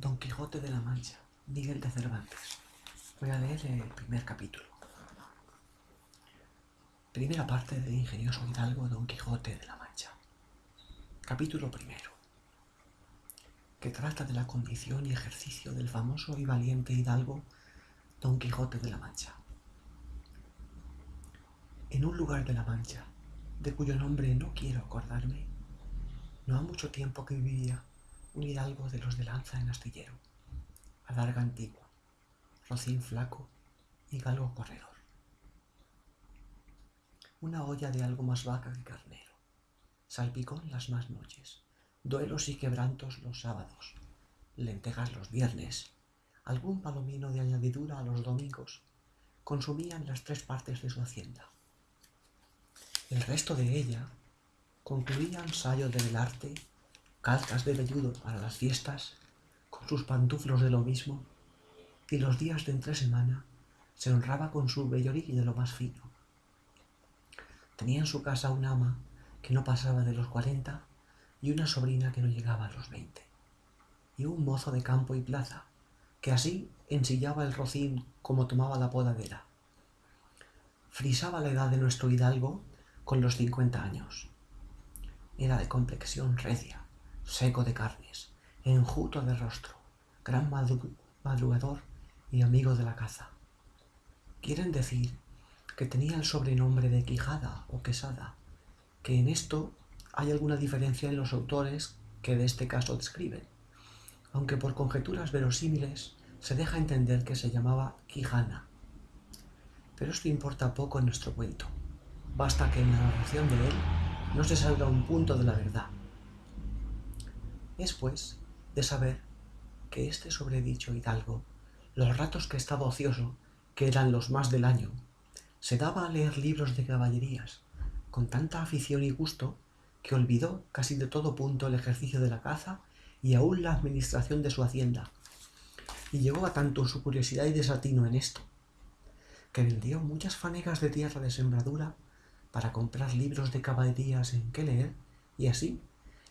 Don Quijote de la Mancha, Miguel de Cervantes. Voy a leer el primer capítulo. Primera parte del ingenioso hidalgo Don Quijote de la Mancha. Capítulo primero, que trata de la condición y ejercicio del famoso y valiente hidalgo Don Quijote de la Mancha. En un lugar de la Mancha, de cuyo nombre no quiero acordarme, no ha mucho tiempo que vivía un hidalgo de los de lanza en astillero, adarga antigua, rocín flaco y galgo corredor. Una olla de algo más vaca que carnero, salpicón las más noches, duelos y quebrantos los sábados, lentejas los viernes, algún palomino de añadidura a los domingos, consumían las 3 partes de su hacienda. El resto de ella concluía ensayo de velarte, calzas de velludo para las fiestas, con sus pantuflos de lo mismo, y los días de entre semana se honraba con su vellorí de lo más fino. Tenía en su casa una ama que no pasaba de los 40 y una sobrina que no llegaba a los 20, y un mozo de campo y plaza, que así ensillaba el rocín como tomaba la podadera. Frisaba la edad de nuestro hidalgo con los 50 años. Era de complexión recia, seco de carnes, enjuto de rostro, gran madrugador y amigo de la caza. Quieren decir que tenía el sobrenombre de Quijada o Quesada, que en esto hay alguna diferencia en los autores que de este caso describen, aunque por conjeturas verosímiles se deja entender que se llamaba Quijana. Pero esto importa poco en nuestro cuento. Basta que en la narración de él no se salga un punto de la verdad. Es, pues, de saber que este sobredicho hidalgo, los ratos que estaba ocioso, que eran los más del año, se daba a leer libros de caballerías, con tanta afición y gusto, que olvidó casi de todo punto el ejercicio de la caza y aún la administración de su hacienda, y llegó a tanto su curiosidad y desatino en esto, que vendió muchas fanegas de tierra de sembradura para comprar libros de caballerías en que leer, y así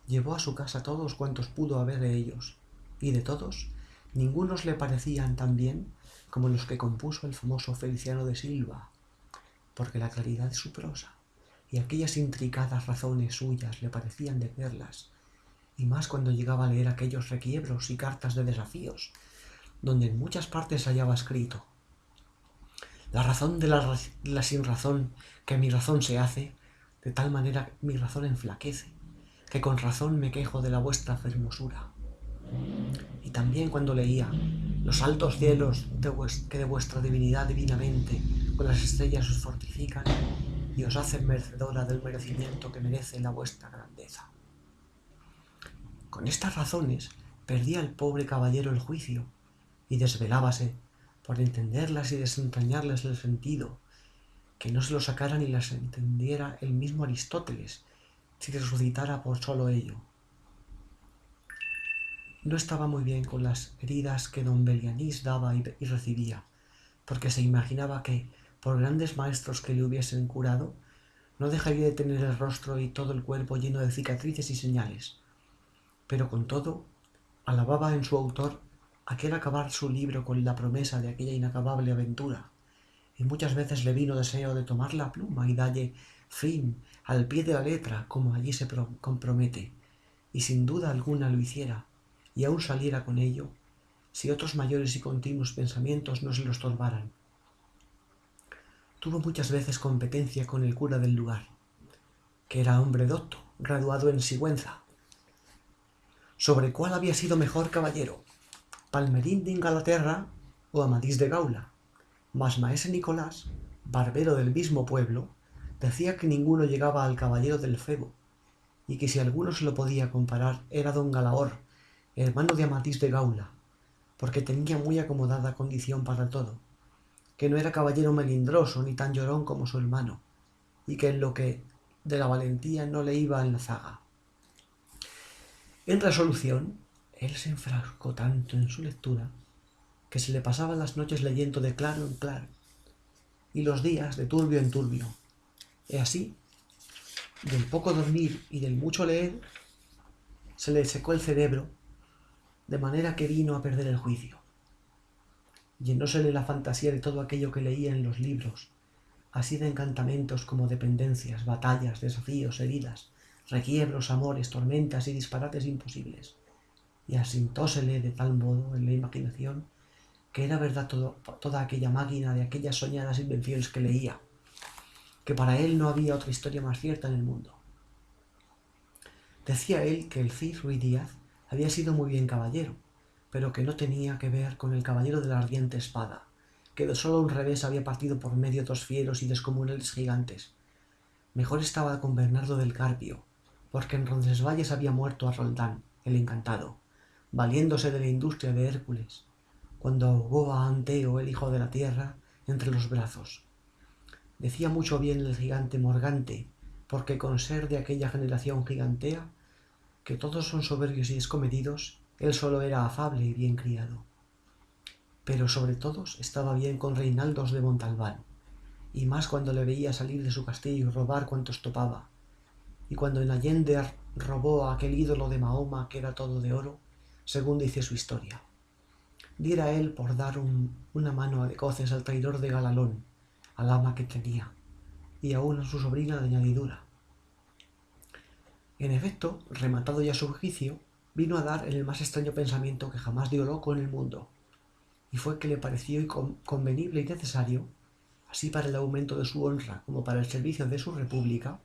llevó a su casa todos cuantos pudo haber de ellos, y de todos ningunos le parecían tan bien como los que compuso el famoso Feliciano de Silva, porque la claridad de su prosa y aquellas intricadas razones suyas le parecían de perlas, y más cuando llegaba a leer aquellos requiebros y cartas de desafíos, donde en muchas partes hallaba escrito: la razón de la sinrazón, que mi razón se hace, de tal manera mi razón enflaquece, que con razón me quejo de la vuestra fermosura. Y también cuando leía: los altos cielos que de vuestra divinidad divinamente con las estrellas os fortifican y os hacen merecedora del merecimiento que merece la vuestra grandeza. Con estas razones perdía el pobre caballero el juicio y desvelábase por entenderlas y desentrañarles el sentido, que no se lo sacara ni las entendiera el mismo Aristóteles, si resucitara por solo ello. No estaba muy bien con las heridas que don Belianís daba y recibía, porque se imaginaba que, por grandes maestros que le hubiesen curado, no dejaría de tener el rostro y todo el cuerpo lleno de cicatrices y señales. Pero con todo, alababa en su autor aquel acabar su libro con la promesa de aquella inacabable aventura, y muchas veces le vino deseo de tomar la pluma y dalle fin al pie de la letra como allí se compromete, y sin duda alguna lo hiciera, y aún saliera con ello, si otros mayores y continuos pensamientos no se lo estorbaran. Tuvo muchas veces competencia con el cura del lugar, que era hombre docto, graduado en Sigüenza, sobre cuál había sido mejor caballero, Palmerín de Ingalaterra o Amadís de Gaula, mas maese Nicolás, barbero del mismo pueblo, decía que ninguno llegaba al caballero del Febo, y que si alguno se lo podía comparar era don Galaor, hermano de Amadís de Gaula, porque tenía muy acomodada condición para todo, que no era caballero melindroso ni tan llorón como su hermano, y que en lo que de la valentía no le iba en la zaga. En resolución, él se enfrascó tanto en su lectura que se le pasaban las noches leyendo de claro en claro, y los días de turbio en turbio, y así, del poco dormir y del mucho leer, se le secó el cerebro, de manera que vino a perder el juicio. Llenósele la fantasía de todo aquello que leía en los libros, así de encantamentos como dependencias, batallas, desafíos, heridas, requiebros, amores, tormentas y disparates imposibles, y asintósele de tal modo en la imaginación que era verdad toda aquella máquina de aquellas soñadas invenciones que leía, que para él no había otra historia más cierta en el mundo. Decía él que el Cid Ruy Díaz había sido muy bien caballero, pero que no tenía que ver con el caballero de la ardiente espada, que de solo un revés había partido por medio dos fieros y descomunales gigantes. Mejor estaba con Bernardo del Carpio, porque en Roncesvalles había muerto a Roldán, el encantado, valiéndose de la industria de Hércules, cuando ahogó a Anteo, el hijo de la tierra, entre los brazos. Decía mucho bien el gigante Morgante, porque con ser de aquella generación gigantea, que todos son soberbios y descomedidos, él solo era afable y bien criado. Pero sobre todos estaba bien con Reinaldos de Montalbán, y más cuando le veía salir de su castillo y robar cuantos topaba, y cuando en Allende robó a aquel ídolo de Mahoma que era todo de oro, según dice su historia. Diera él por dar una mano de coces al traidor de Galalón, al ama que tenía, y aún a su sobrina de añadidura. En efecto, rematado ya su juicio, vino a dar en el más extraño pensamiento que jamás dio loco en el mundo, y fue que le pareció convenible y necesario, así para el aumento de su honra como para el servicio de su república,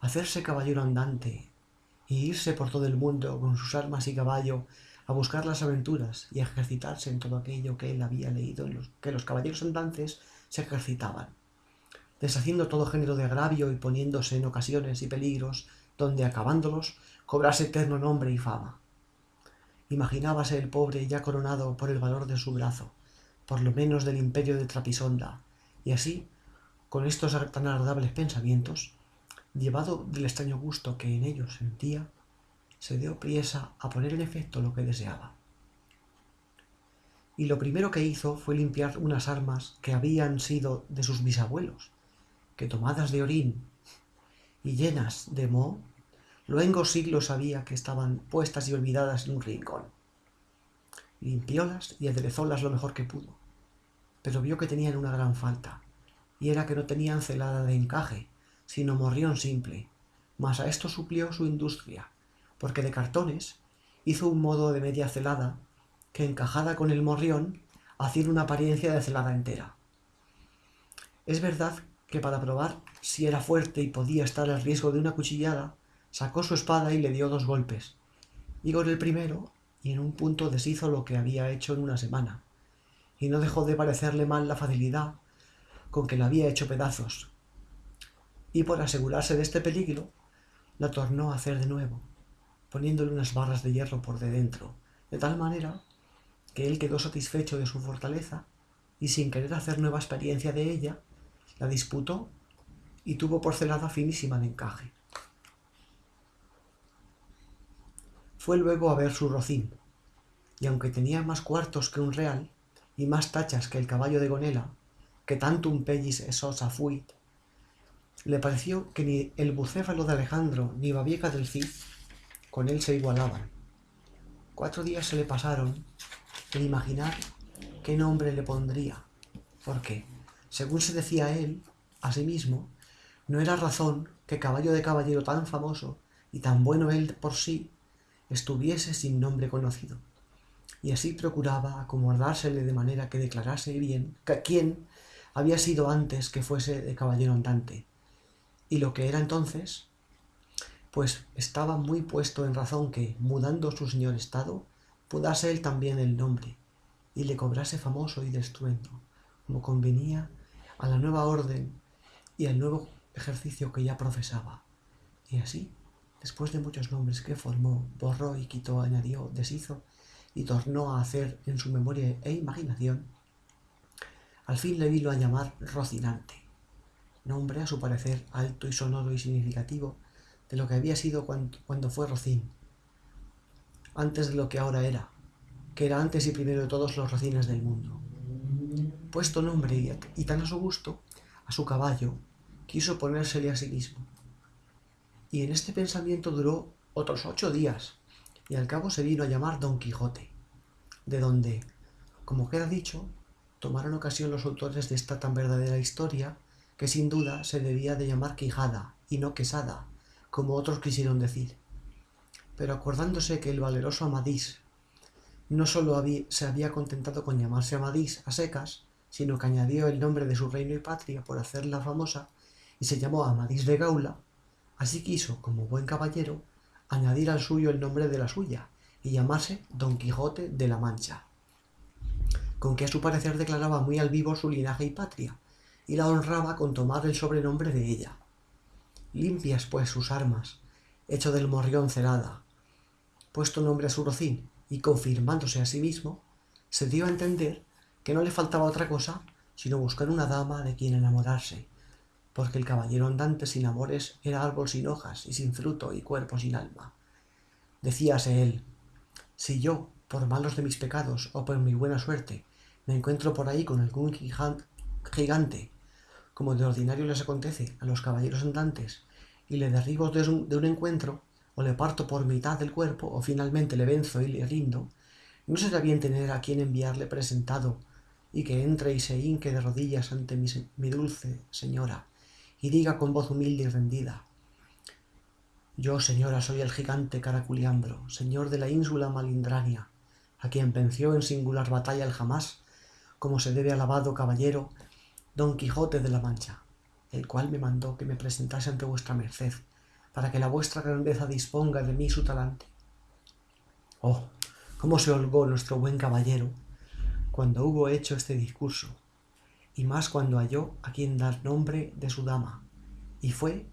hacerse caballero andante y irse por todo el mundo con sus armas y caballo a buscar las aventuras y a ejercitarse en todo aquello que él había leído que los caballeros andantes se ejercitaban, deshaciendo todo género de agravio y poniéndose en ocasiones y peligros donde, acabándolos, cobrase eterno nombre y fama. Imaginábase el pobre ya coronado por el valor de su brazo, por lo menos del imperio de Trapisonda, y así, con estos tan agradables pensamientos, llevado del extraño gusto que en ellos sentía, se dio priesa a poner en efecto lo que deseaba. Y lo primero que hizo fue limpiar unas armas que habían sido de sus bisabuelos, que tomadas de orín y llenas de moho, luengos siglos había que estaban puestas y olvidadas en un rincón. Limpiólas y aderezólas lo mejor que pudo, pero vio que tenían una gran falta, y era que no tenían celada de encaje, sino morrión simple, mas a esto suplió su industria, porque de cartones hizo un modo de media celada que, encajada con el morrión, hacía una apariencia de celada entera. Es verdad que para probar si era fuerte y podía estar al riesgo de una cuchillada, sacó su espada y le dio 2 golpes, y con el primero, y en un punto deshizo lo que había hecho en una semana, y no dejó de parecerle mal la facilidad con que la había hecho pedazos, y por asegurarse de este peligro, la tornó a hacer de nuevo, poniéndole unas barras de hierro por de dentro, de tal manera que él quedó satisfecho de su fortaleza, y sin querer hacer nueva experiencia de ella, la disputó y tuvo por celada finísima de encaje. Fue luego a ver su rocín, y aunque tenía más cuartos que un real, y más tachas que el caballo de Gonela, que tantum pellis esosa fuit, le pareció que ni el bucéfalo de Alejandro ni Babieca del Cid con él se igualaban. 4 días se le pasaron en imaginar qué nombre le pondría, porque, según se decía él, a sí mismo, no era razón que caballo de caballero tan famoso y tan bueno él por sí estuviese sin nombre conocido, y así procuraba acomodársele de manera que declarase bien quién había sido antes que fuese de caballero andante, y lo que era entonces, pues estaba muy puesto en razón que, mudando su señor estado, mudase él también el nombre, y le cobrase famoso y de estruendo, como convenía a la nueva orden y al nuevo ejercicio que ya profesaba. Y así, después de muchos nombres que formó, borró y quitó, añadió, deshizo y tornó a hacer en su memoria e imaginación, al fin le vino a llamar Rocinante, nombre a su parecer alto y sonoro y significativo de lo que había sido cuando fue Rocín, antes de lo que ahora era, que era antes y primero de todos los rocines del mundo. Puesto nombre y tan a su gusto, a su caballo, quiso ponérsele a sí mismo. Y en este pensamiento duró otros 8 días, y al cabo se vino a llamar Don Quijote. de donde, como queda dicho, tomaron ocasión los autores de esta tan verdadera historia, que sin duda se debía de llamar Quijada y no Quesada, como otros quisieron decir. Pero acordándose que el valeroso Amadís no sólo se había contentado con llamarse Amadís a secas, sino que añadió el nombre de su reino y patria por hacerla famosa, y se llamó Amadís de Gaula, así quiso, como buen caballero, añadir al suyo el nombre de la suya, y llamarse Don Quijote de la Mancha, con que a su parecer declaraba muy al vivo su linaje y patria, y la honraba con tomar el sobrenombre de ella. Limpias pues sus armas, hecho del morrión cerada, puesto nombre a su rocín, y confirmándose a sí mismo, se dio a entender que no le faltaba otra cosa sino buscar una dama de quien enamorarse, porque el caballero andante sin amores era árbol sin hojas y sin fruto y cuerpo sin alma. Decíase él: si yo, por malos de mis pecados o por mi buena suerte, me encuentro por ahí con algún gigante, como de ordinario les acontece a los caballeros andantes, y le derribo de un encuentro, o le parto por mitad del cuerpo, o finalmente le venzo y le rindo, ¿no será bien tener a quien enviarle presentado, y que entre y se hinque de rodillas ante mi dulce señora, y diga con voz humilde y rendida: yo, señora, soy el gigante Caraculiambro, señor de la ínsula Malindrania, a quien venció en singular batalla el jamás, como se debe alabado caballero, Don Quijote de la Mancha, el cual me mandó que me presentase ante vuestra merced, para que la vuestra grandeza disponga de mí su talante? Oh, cómo se holgó nuestro buen caballero cuando hubo hecho este discurso, y más cuando halló a quien dar nombre de su dama, y fue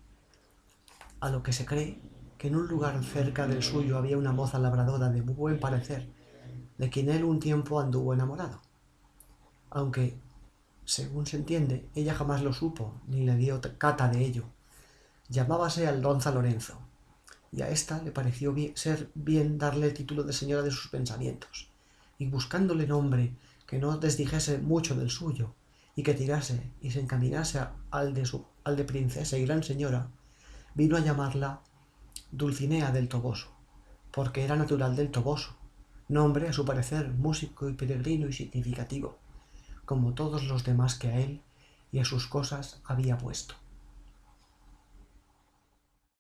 a lo que se cree que en un lugar cerca del suyo había una moza labradora de muy buen parecer, de quien él un tiempo anduvo enamorado, aunque, según se entiende, ella jamás lo supo ni le dio cata de ello. Llamábase Aldonza Lorenzo, y a ésta le pareció ser bien darle título de señora de sus pensamientos, y buscándole nombre que no desdijese mucho del suyo, y que tirase y se encaminase al de princesa y gran señora, vino a llamarla Dulcinea del Toboso, porque era natural del Toboso, nombre a su parecer músico y peregrino y significativo, como todos los demás que a él y a sus cosas había puesto.